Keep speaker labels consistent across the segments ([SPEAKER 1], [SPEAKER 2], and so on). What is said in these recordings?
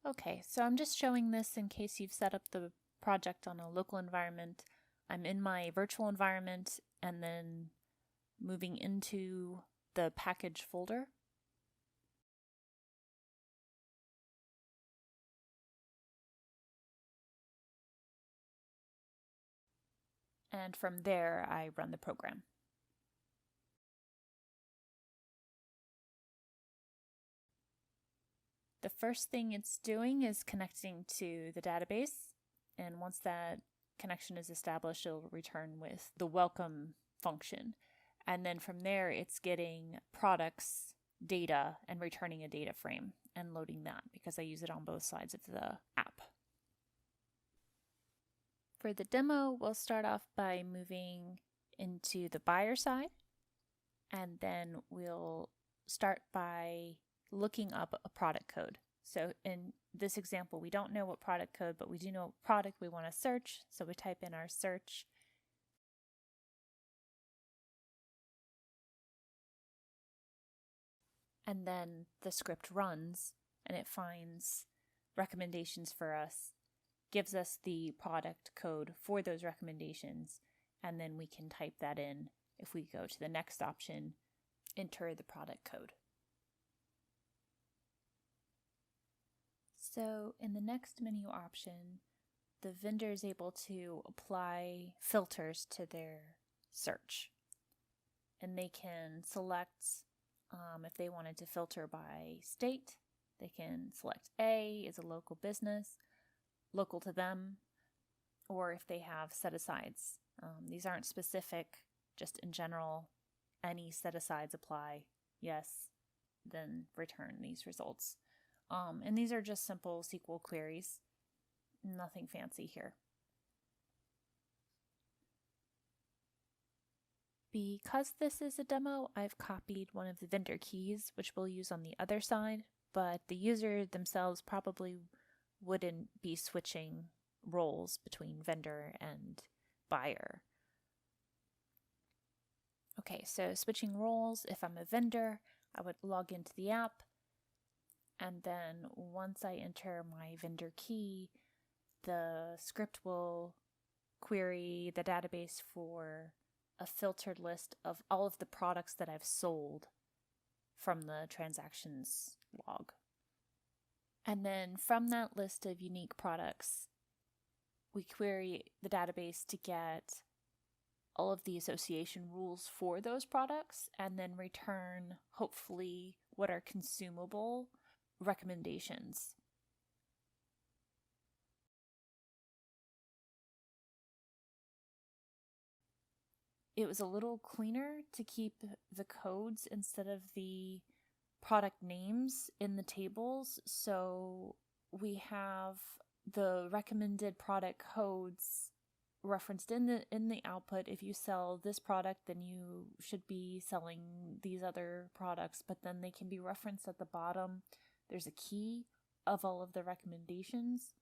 [SPEAKER 1] Okay, so I'm just showing this in case you've set up the project on a local environment. I'm in my virtual environment and then moving into the package folder. And from there, I run the program. The first thing it's doing is connecting to the database. And once that connection is established, it'll return with the welcome function. And then from there, it's getting products data and returning a data frame and loading that because I use it on both sides of the app. For the demo, we'll start off by moving into the buyer side, and then we'll start by looking up a product code. So in this example, we don't know what product code, but we do know what product we want to search. So we type in our search. And then the script runs and it finds recommendations for us, gives us the product code for those recommendations, and then we can type that in. If we go to the next option, enter the product code. So in the next menu option, the vendor is able to apply filters to their search. And they can select, if they wanted to filter by state, they can select A as a local business, local to them, or if they have set-asides. These aren't specific, just in general, any set-asides apply, yes, then return these results. And these are just simple SQL queries, nothing fancy here. Because this is a demo, I've copied one of the vendor keys, which we'll use on the other side, but the user themselves probably wouldn't be switching roles between vendor and buyer. Okay, so switching roles, if I'm a vendor, I would log into the app, and then once I enter my vendor key, the script will query the database for a filtered list of all of the products that I've sold from the transactions log. And then from that list of unique products, we query the database to get all of the association rules for those products and then return, hopefully, what are consumable recommendations. It was a little cleaner to keep the codes instead of the product names in the tables. So we have the recommended product codes referenced in the output. If you sell this product, then you should be selling these other products, but then they can be referenced at the bottom. There's a key of all of the recommendations.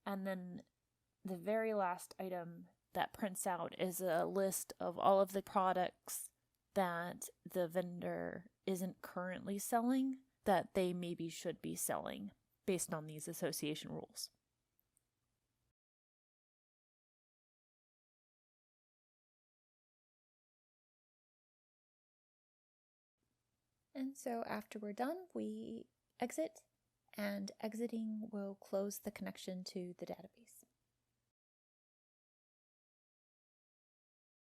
[SPEAKER 1] And then the very last item that prints out is a list of all of the products that the vendor isn't currently selling that they maybe should be selling based on these association rules. And so after we're done, we exit, and exiting will close the connection to the database.